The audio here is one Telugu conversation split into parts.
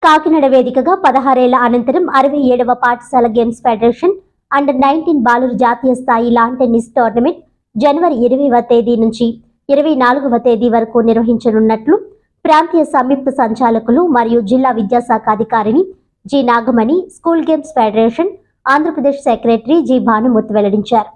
కాకినాడ వేదికగా 16 ఏళ్ల అనంతరం 67వ పాఠశాల గేమ్స్ ఫెడరేషన్ అండర్ 19 బాలురు జాతీయ స్థాయి లాన్ టెన్నిస్ టోర్నమెంట్ జనవరి 20వ తేదీ నుంచి 24వ తేదీ వరకు నిర్వహించనున్నట్లు ప్రాంతీయ సంయుక్త సంచాలకులు మరియు జిల్లా విద్యాశాఖ అధికారిని G Nagamani, school games federation Andhra Pradesh secretary G Bhanumurthy వెల్లడించారు.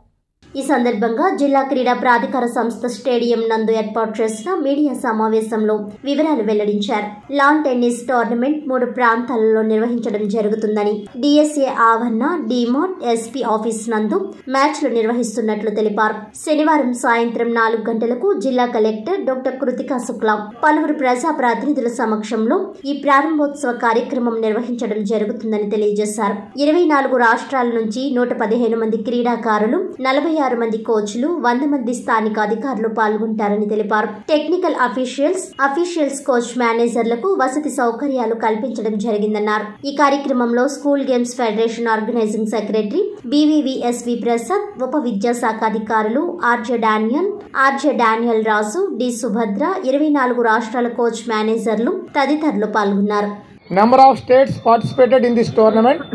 ఈ సందర్భంగా జిల్లా క్రీడా ప్రాధికార సంస్థ స్టేడియం నందు ఏర్పాటు చేసిన మీడియా సమావేశంలో వివరాలు వెల్లడించారు. లాన్ టెన్నిస్ టోర్నమెంట్ 3 ప్రాంతాలలో నిర్వహించడం జరుగుతుందని, డిఎస్ఏ ఆవరణ, డిమార్ట్, ఎస్పీ ఆఫీస్ నందు మ్యాచ్లు నిర్వహిస్తున్నట్లు తెలిపారు. శనివారం సాయంత్రం 4 గంటలకు జిల్లా కలెక్టర్ డాక్టర్ కృతికా శుక్లా పలువురు ప్రజా ప్రతినిధుల సమక్షంలో ఈ ప్రారంభోత్సవ కార్యక్రమం నిర్వహించడం జరుగుతుందని తెలియజేశారు. 24 రాష్ట్రాల నుంచి 115 మంది క్రీడాకారులు, 46 మంది కోచ్లు, 100 మంది స్థానిక అధికారులు పాల్గొంటారని తెలిపారు. టెక్నికల్ అఫీషియల్స్, కోచ్, మేనేజర్లకు వసతి సౌకర్యాలు కల్పించడం జరిగిందన్నారు. ఈ కార్యక్రమంలో school games federation organizing secretary B V V S V Prasad, ఉప విద్యాశాఖ అధికారులు R J Daniel Raju, D Subhadra, 24 రాష్ట్రాల కోచ్, మేనేజర్లు తదితరులు పాల్గొన్నారు. Number of states participated in this tournament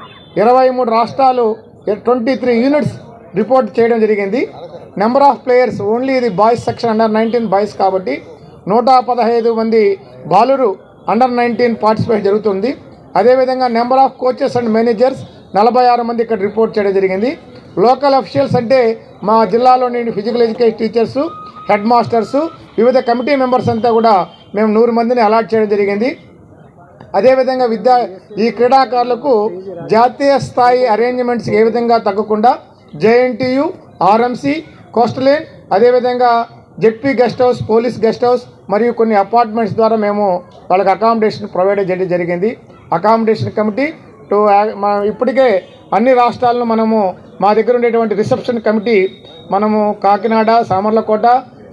23 రాష్ట్రాలు 23 యూనిట్స్ రిపోర్ట్ చేయడం జరిగింది. నెంబర్ ఆఫ్ ప్లేయర్స్ ఓన్లీ ఇది బాయ్స్ సెక్షన్ అండర్ 19 బాయ్స్ కాబట్టి 115 మంది బాలురు అండర్ 19 పార్టిసిపేట్ జరుగుతుంది. అదేవిధంగా number of coaches and managers 46 మంది ఇక్కడ రిపోర్ట్ చేయడం జరిగింది. లోకల్ అఫీషియల్స్ అంటే మా జిల్లాలోని physical education teachers, head masters, వివిధ కమిటీ మెంబర్స్ అంతా కూడా మేము 100 మందిని అలాట్ చేయడం జరిగింది. అదేవిధంగా ఈ క్రీడాకారులకు జాతీయ స్థాయి అరేంజ్మెంట్స్ ఏ విధంగా తగ్గకుండా జేఎన్టీయు, ఆర్ఎంసీ, కోస్టలేన్, అదేవిధంగా ZP guest house, police guest house మరియు కొన్ని అపార్ట్మెంట్స్ ద్వారా మేము వాళ్ళకి అకామిడేషన్ ప్రొవైడ్ చేయడం జరిగింది. అకామిడేషన్ కమిటీ ఇప్పటికే అన్ని రాష్ట్రాలను మనము మా దగ్గర ఉండేటువంటి రిసెప్షన్ కమిటీ మనము కాకినాడ, సామర్లకోట,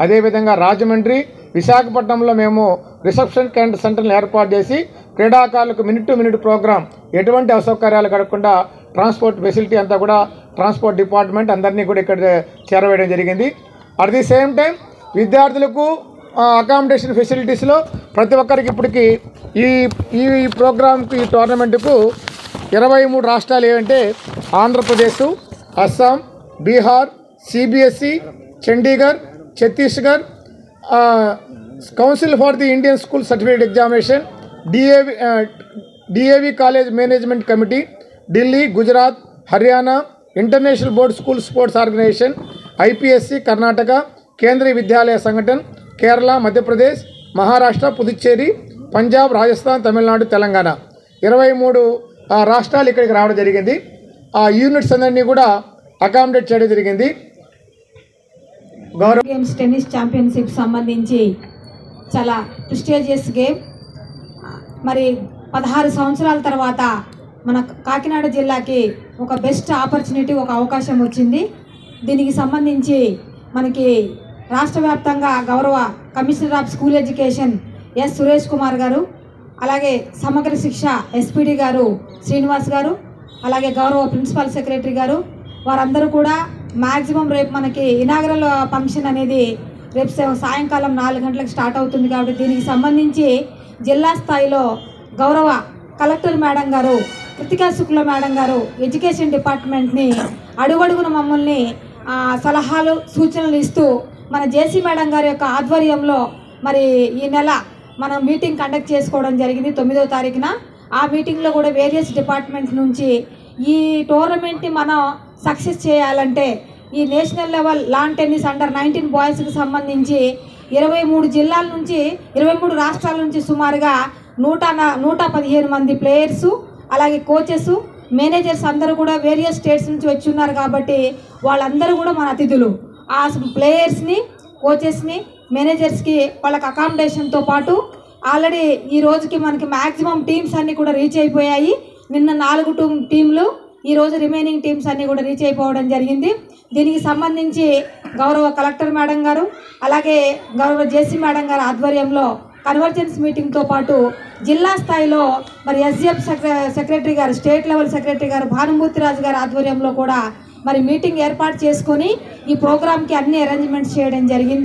అదేవిధంగా రాజమండ్రి, విశాఖపట్నంలో మేము రిసెప్షన్ సెంటర్లు ఏర్పాటు చేసి క్రీడాకారులకు మినిట్ టు మినిట్ ప్రోగ్రాం ఎటువంటి అసౌకర్యాలు కలగకుండా ట్రాన్స్పోర్ట్ ఫెసిలిటీ అంతా కూడా ట్రాన్స్పోర్ట్ డిపార్ట్మెంట్ అందరినీ కూడా ఇక్కడ చేరవేయడం జరిగింది. అట్ ది సేమ్ టైం విద్యార్థులకు అకామిడేషన్ ఫెసిలిటీస్లో ప్రతి ఒక్కరికి ఇప్పటికీ ఈ ప్రోగ్రాంకు, ఈ టోర్నమెంటుకు 23 రాష్ట్రాలు ఏమంటే Andhra Pradesh, Assam, Bihar, CBSE, Chandigarh, Chhattisgarh, council for the Indian school certificate examination, DAV college management committee, Delhi, Gujarat, Haryana, international board school sports organisation, IPSC, Karnataka, Kendriya Vidyalaya సంఘటన, కేరళ, మధ్యప్రదేశ్, మహారాష్ట్ర, పుదుచ్చేరి, పంజాబ్, రాజస్థాన్, తమిళనాడు, తెలంగాణ 23 రాష్ట్రాలు ఇక్కడికి రావడం జరిగింది. ఆ యూనిట్స్ అందరినీ కూడా అకామిడేట్ చేయడం జరిగింది. గౌరవ గేమ్స్ టెన్నిస్ ఛాంపియన్షిప్ సంబంధించి చాలా ప్రెస్టీజియస్ గేమ్. మరి 16 సంవత్సరాల తర్వాత మన కాకినాడ జిల్లాకి ఒక బెస్ట్ ఆపర్చునిటీ, ఒక అవకాశం వచ్చింది. దీనికి సంబంధించి మనకి రాష్ట్ర వ్యాప్తంగా గౌరవ commissioner of school education S Suresh Kumar గారు, అలాగే సమగ్ర శిక్ష ఎస్పీడీ గారు శ్రీనివాస్ గారు, అలాగే గౌరవ ప్రిన్సిపల్ సెక్రటరీ గారు, వారందరూ కూడా మ్యాక్సిమం రేపు మనకి ఇనాగరల్ ఫంక్షన్ అనేది రేపు సాయంకాలం 4 గంటలకు స్టార్ట్ అవుతుంది కాబట్టి దీనికి సంబంధించి జిల్లా స్థాయిలో గౌరవ కలెక్టర్ మేడం గారు, కృతికా శుక్లా మేడం గారు, ఎడ్యుకేషన్ డిపార్ట్మెంట్ని అడుగడుగున మమ్మల్ని సలహాలు, సూచనలు ఇస్తూ మన జేసీ మేడం గారి యొక్క ఆధ్వర్యంలో మరి ఈ నెల మనం మీటింగ్ కండక్ట్ చేసుకోవడం జరిగింది 9వ తారీఖున. ఆ మీటింగ్లో కూడా వేరియస్ డిపార్ట్మెంట్స్ నుంచి ఈ టోర్నమెంట్ని మనం సక్సెస్ చేయాలంటే ఈ national level lawn tennis under 19 బాయ్స్కి సంబంధించి 23 జిల్లాల నుంచి 23 రాష్ట్రాల నుంచి సుమారుగా 115 మంది ప్లేయర్సు, అలాగే కోచెస్, మేనేజర్స్ అందరూ కూడా వేరియస్ స్టేట్స్ నుంచి వచ్చి ఉన్నారు కాబట్టి వాళ్ళందరూ కూడా మన అతిథులు. ఆ ప్లేయర్స్ని, కోచెస్ని, మేనేజర్స్కి వాళ్ళకి అకామిడేషన్తో పాటు ఆల్రెడీ ఈ రోజుకి మనకి మ్యాక్సిమం టీమ్స్ అన్నీ కూడా రీచ్ అయిపోయాయి. నిన్న 4 టీంలు, ఈరోజు రిమైనింగ్ టీమ్స్ అన్నీ కూడా రీచ్ అయిపోవడం జరిగింది. దీనికి సంబంధించి గౌరవ కలెక్టర్ మేడం గారు, అలాగే గౌరవ జేసీ మేడం గారి ఆధ్వర్యంలో కన్వర్జెన్స్ మీటింగ్తో పాటు జిల్లా స్థాయిలో మరి ఎస్జిఎఫ్ సెక్రటరీ గారు, స్టేట్ లెవెల్ సెక్రటరీ గారు భానుమూర్తి రాజు గారి ఆధ్వర్యంలో కూడా మరి మీటింగ్ ఏర్పాటు చేసుకొని ఈ ప్రోగ్రామ్కి అన్ని అరేంజ్మెంట్స్ చేయడం జరిగింది.